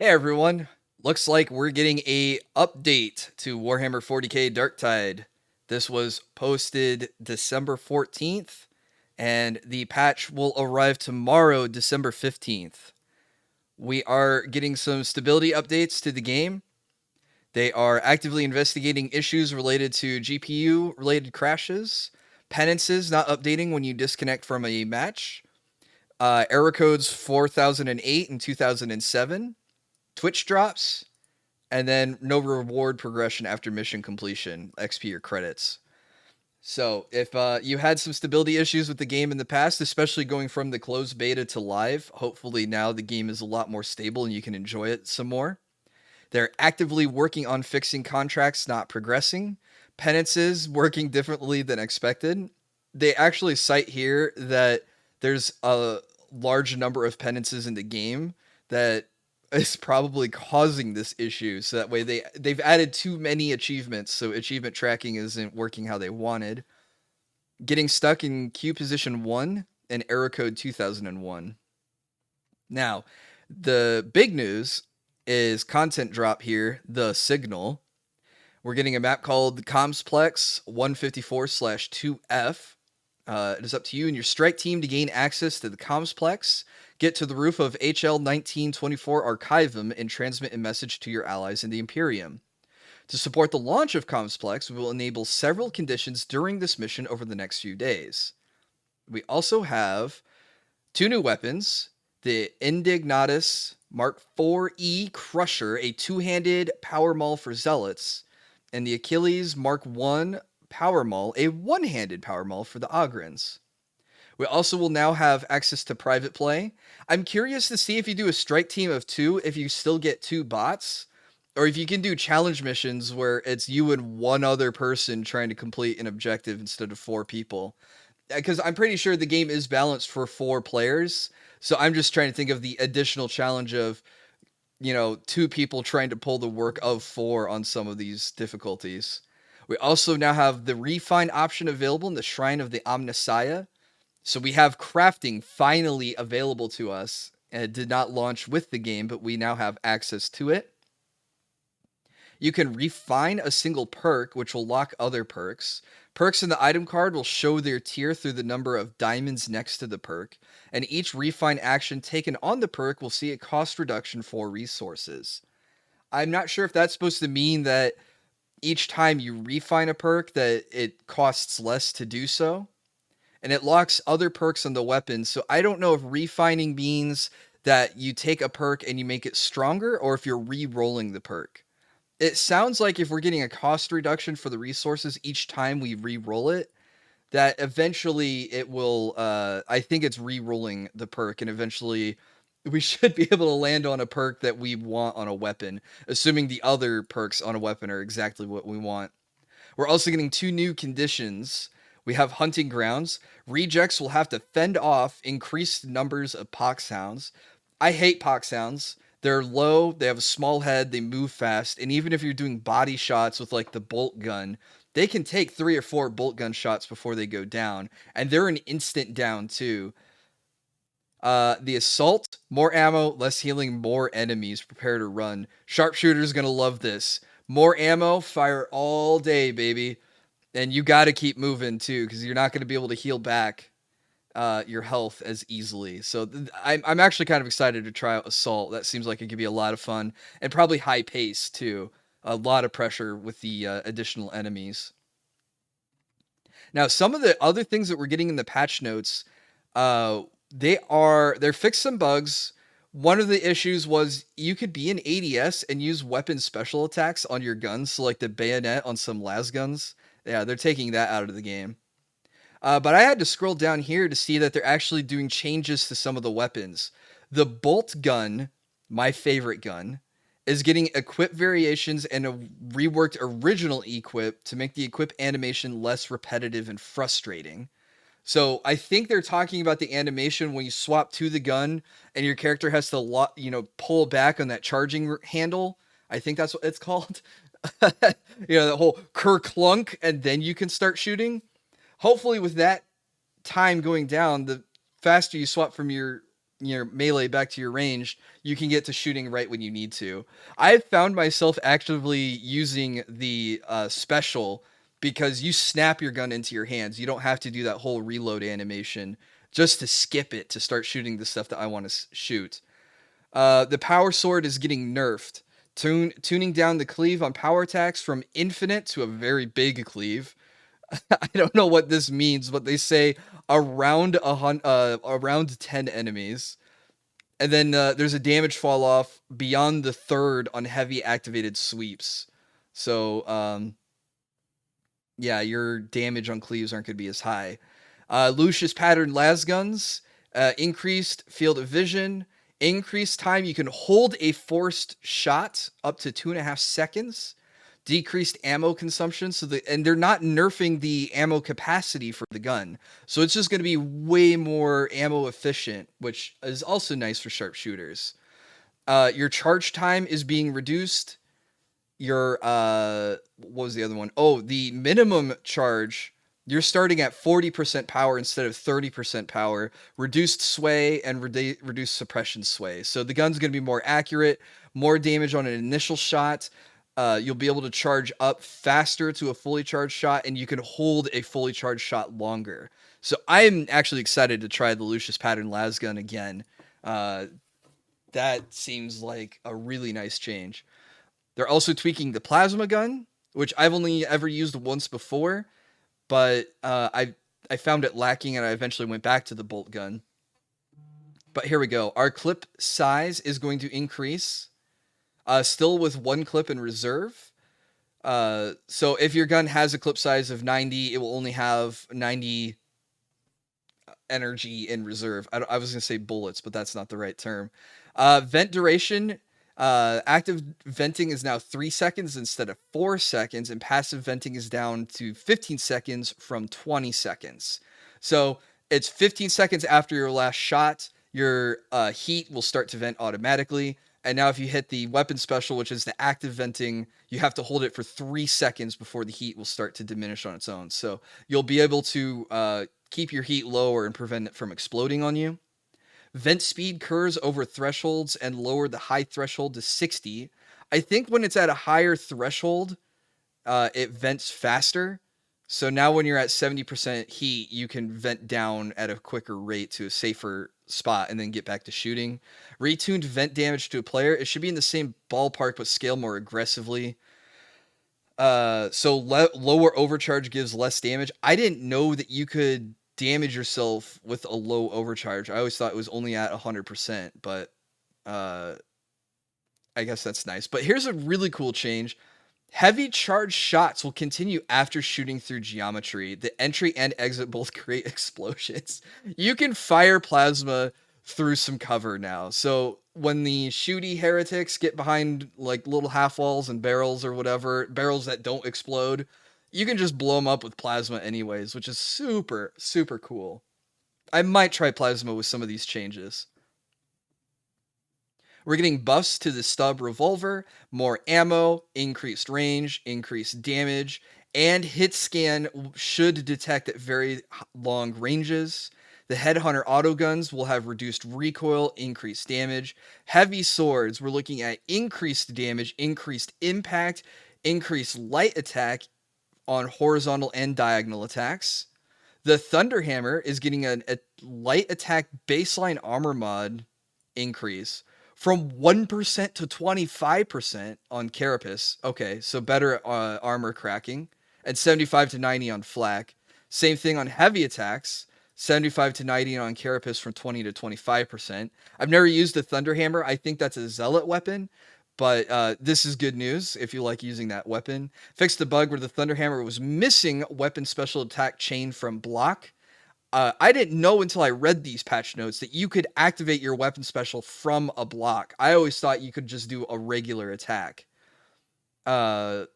Hey everyone, looks like we're getting a update to Warhammer 40k Darktide. This was posted December 14th, and the patch will arrive tomorrow, December 15th. We are getting some stability updates to the game. They are actively investigating issues related to GPU related crashes, penances not updating when you disconnect from a match, error codes 4008 and 2007, Twitch drops, and then no reward progression after mission completion, XP or credits. So if you had some stability issues with the game in the past, especially going from the closed beta to live, hopefully now the game is a lot more stable and you can enjoy it some more. They're actively working on fixing contracts not progressing, penances working differently than expected. They actually cite here that there's a large number of penances in the game that is probably causing this issue. So that way they've added too many achievements, so achievement tracking isn't working how they wanted. Getting stuck in queue position 1 and error code 2001. Now, the big news is content drop here, the signal. We're getting a map called Comsplex 154/2F. It is up to you and your strike team to gain access to the Comsplex, get to the roof of HL 1924 Archivum, and transmit a message to your allies in the Imperium. To support the launch of Comsplex, we will enable several conditions during this mission over the next few days. We also have two new weapons, the Indignatus Mark 4E Crusher, a two-handed power maul for zealots, and the Achilles Mark 1 Power Maul, a one-handed power maul for the Ogrins. We also will now have access to private play. I'm curious to see if you do a strike team of 2, if you still get 2 bots, or if you can do challenge missions where it's you and one other person trying to complete an objective instead of 4 people. Because I'm pretty sure the game is balanced for 4 players. So I'm just trying to think of the additional challenge of, 2 people trying to pull the work of 4 on some of these difficulties. We also now have the refine option available in the Shrine of the Omnissiah. So we have crafting finally available to us. And it did not launch with the game, but we now have access to it. You can refine a single perk, which will lock other perks. Perks in the item card will show their tier through the number of diamonds next to the perk, and each refine action taken on the perk will see a cost reduction for resources. I'm not sure if that's supposed to mean that each time you refine a perk that it costs less to do so, and it locks other perks on the weapon. So I don't know if refining means that you take a perk and you make it stronger, or if you're re-rolling the perk. It sounds like if we're getting a cost reduction for the resources each time we re-roll it, that eventually it will, I think it's re-rolling the perk, and eventually we should be able to land on a perk that we want on a weapon, assuming the other perks on a weapon are exactly what we want. We're also getting 2 new conditions. We have hunting grounds. Rejects will have to fend off increased numbers of pox hounds. I hate pox hounds. They're low, they have a small head, they move fast, and even if you're doing body shots with like the bolt gun, they can take 3 or 4 bolt gun shots before they go down, and they're an instant down too. The assault, more ammo, less healing, more enemies. Prepare to run. Sharpshooter's gonna love this. More ammo, fire all day, baby. And you got to keep moving too, because you're not going to be able to heal back your health as easily. So I'm actually kind of excited to try out assault. That seems like it could be a lot of fun and probably high pace too. A lot of pressure with the additional enemies. Now, some of the other things that we're getting in the patch notes, uh, they're fixed some bugs. One of the issues was you could be an ADS and use weapon special attacks on your guns, so like the bayonet on some las guns. Yeah, they're taking that out of the game. But I had to scroll down here to see that they're actually doing changes to some of the weapons. The bolt gun, my favorite gun, is getting equip variations and a reworked original equip to make the equip animation less repetitive and frustrating. So I think they're talking about the animation when you swap to the gun and your character has to pull back on that charging handle. I think that's what it's called. The whole kerclunk, and then you can start shooting. Hopefully with that time going down, the faster you swap from your your melee back to your range, you can get to shooting right when you need to. I've found myself actively using the special because you snap your gun into your hands. You don't have to do that whole reload animation just to skip it to start shooting the stuff that I want to shoot. The power sword is getting nerfed, tuning down the cleave on power attacks from infinite to a very big cleave. I don't know what this means, but they say around 10 enemies. And then there's a damage fall off beyond the third on heavy activated sweeps. So yeah, your damage on cleaves aren't going to be as high. Lucius pattern las guns, increased field of vision, increased time you can hold a forced shot up to 2.5 seconds, decreased ammo consumption. And they're not nerfing the ammo capacity for the gun, so it's just going to be way more ammo efficient, which is also nice for sharpshooters. Your charge time is being reduced. Your what was the other one? Oh, the minimum charge, you're starting at 40% power instead of 30% power, reduced sway and reduced suppression sway. So the gun's going to be more accurate, more damage on an initial shot. You'll be able to charge up faster to a fully charged shot, and you can hold a fully charged shot longer. So I'm actually excited to try the Lucius pattern las gun again. That seems like a really nice change. They're also tweaking the plasma gun, which I've only ever used once before, but I found it lacking, and I eventually went back to the bolt gun. But here we go. Our clip size is going to increase, still with one clip in reserve. So if your gun has a clip size of 90, it will only have 90 energy in reserve. I was going to say bullets, but that's not the right term. Vent duration. Active venting is now 3 seconds instead of 4 seconds, and passive venting is down to 15 seconds from 20 seconds. So it's 15 seconds after your last shot, your heat will start to vent automatically. And now if you hit the weapon special, which is the active venting, you have to hold it for 3 seconds before the heat will start to diminish on its own. So you'll be able to keep your heat lower and prevent it from exploding on you. Vent speed curves over thresholds and lower the high threshold to 60. I think when it's at a higher threshold, it vents faster. So now when you're at 70% heat, you can vent down at a quicker rate to a safer spot and then get back to shooting. Retuned vent damage to a player. It should be in the same ballpark, but scale more aggressively. So lower overcharge gives less damage. I didn't know that you could damage yourself with a low overcharge. I always thought it was only at 100%, but I guess that's nice. But here's a really cool change. Heavy charged shots will continue after shooting through geometry. The entry and exit both create explosions. You can fire plasma through some cover now. So when the shooty heretics get behind like little half walls and barrels or whatever, barrels that don't explode, you can just blow them up with plasma anyways, which is super, super cool. I might try plasma with some of these changes. We're getting buffs to the stub revolver, more ammo, increased range, increased damage, and hit scan should detect at very long ranges. The Headhunter autoguns will have reduced recoil, increased damage. Heavy swords, we're looking at increased damage, increased impact, increased light attack on horizontal and diagonal attacks. The Thunderhammer is getting a light attack baseline armor mod increase from 1% to 25% on Carapace. Okay, so better armor cracking. And 75 to 90 on Flak. Same thing on heavy attacks. 75 to 90 on Carapace from 20 to 25%. I've never used the Thunderhammer. I think that's a Zealot weapon. But this is good news if you like using that weapon. Fixed the bug where the Thunderhammer was missing weapon special attack chain from block. I didn't know until I read these patch notes that you could activate your weapon special from a block. I always thought you could just do a regular attack. Let's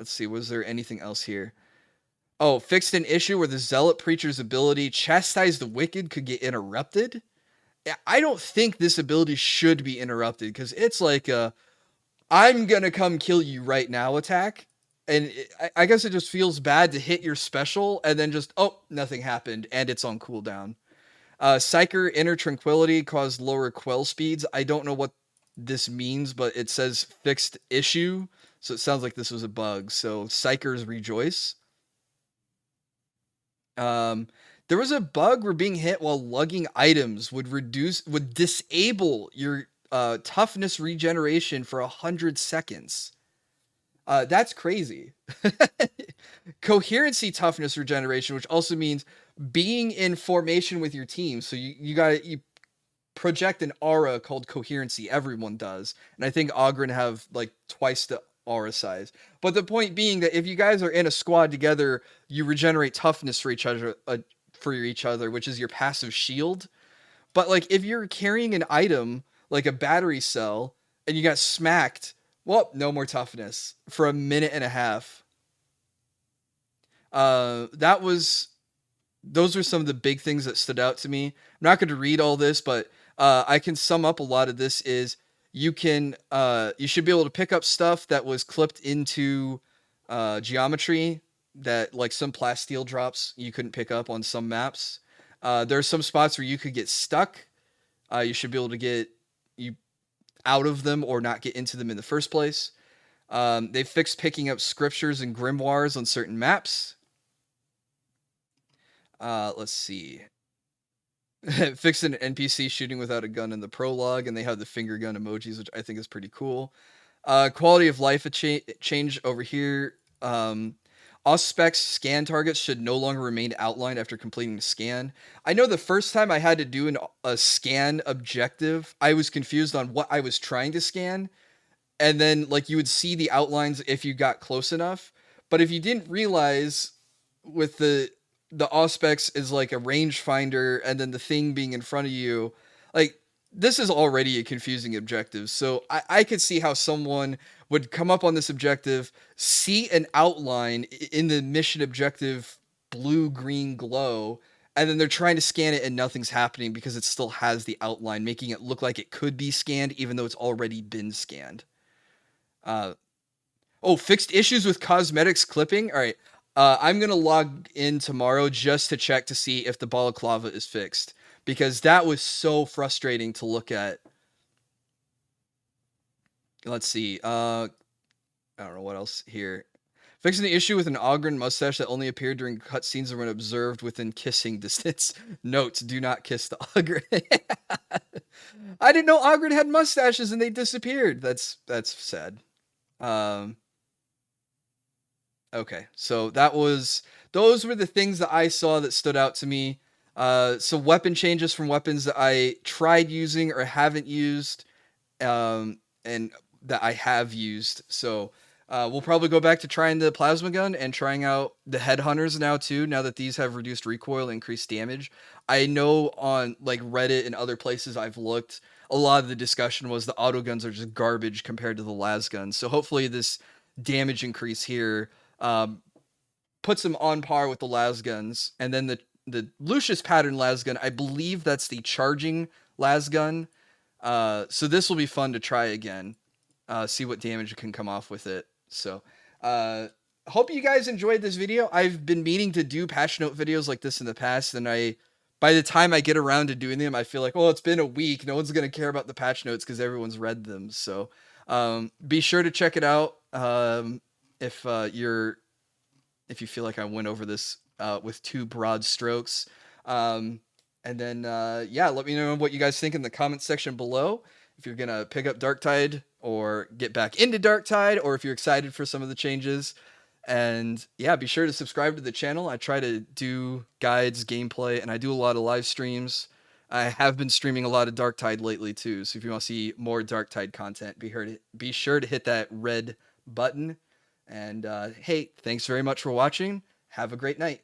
see, was there anything else here? Oh, fixed an issue where the Zealot Preacher's ability, Chastise the Wicked, could get interrupted. I don't think this ability should be interrupted because it's like a I'm gonna come kill you right now attack. And I guess it just feels bad to hit your special and then just, oh, nothing happened and it's on cooldown. Psyker Inner Tranquility caused lower quell speeds. I don't know what this means, but it says fixed issue. So it sounds like this was a bug. So Psychers rejoice. Um, there was a bug where being hit while lugging items would disable your toughness regeneration for 100 seconds. That's crazy. Coherency toughness regeneration, which also means being in formation with your team. So you project an aura called coherency. Everyone does, and I think Ogren have like twice the aura size. But the point being that if you guys are in a squad together, you regenerate toughness for each other, which is your passive shield. But like if you're carrying an item like a battery cell and you got smacked, well, no more toughness for a minute and a half. That was those are some of the big things that stood out to me. I'm not going to read all this, but I can sum up a lot of this. Is you should be able to pick up stuff that was clipped into geometry that like some plasteel drops you couldn't pick up on some maps. There are some spots where you could get stuck. You should be able to get you out of them or not get into them in the first place. They fixed picking up scriptures and grimoires on certain maps. Let's see. Fixed an NPC shooting without a gun in the prologue, and they have the finger gun emojis, which I think is pretty cool. Quality of life change over here. Auspex scan targets should no longer remain outlined after completing the scan. I know the first time I had to do a scan objective, I was confused on what I was trying to scan. And then like you would see the outlines if you got close enough. But if you didn't realize with the Auspex is like a rangefinder and then the thing being in front of you, like this is already a confusing objective. So I could see how someone would come up on this objective, see an outline in the mission objective blue-green glow, and then they're trying to scan it and nothing's happening because it still has the outline, making it look like it could be scanned even though it's already been scanned. Uh, Fixed issues with cosmetics clipping. All right. I'm going to log in tomorrow just to check to see if the balaclava is fixed because that was so frustrating to look at. Let's see. I don't know what else here. Fixing the issue with an Ogren mustache that only appeared during cutscenes and when observed within kissing distance. Note, do not kiss the Ogren. I didn't know Ogren had mustaches and they disappeared. That's sad. Okay, so those were the things that I saw that stood out to me. So weapon changes from weapons that I tried using or haven't used, and that I have used. So we'll probably go back to trying the plasma gun and trying out the headhunters now too. Now that these have reduced recoil, increased damage. I know on like Reddit and other places I've looked, a lot of the discussion was the auto guns are just garbage compared to the las guns. So hopefully this damage increase here puts them on par with the las guns. And then the Lucius pattern las gun, I believe that's the charging las gun. So this will be fun to try again. See what damage can come off with it. So hope you guys enjoyed this video. I've been meaning to do patch note videos like this in the past, and by the time I get around to doing them, I feel like, oh, it's been a week. No one's going to care about the patch notes because everyone's read them. So be sure to check it out. If you feel like I went over this with too broad strokes. And then, let me know what you guys think in the comment section below. If you're going to pick up Darktide or get back into Darktide, or if you're excited for some of the changes. And yeah, be sure to subscribe to the channel. I try to do guides, gameplay, and I do a lot of live streams. I have been streaming a lot of Darktide lately too. So if you want to see more Darktide content, be sure to hit that red button. And hey, thanks very much for watching. Have a great night.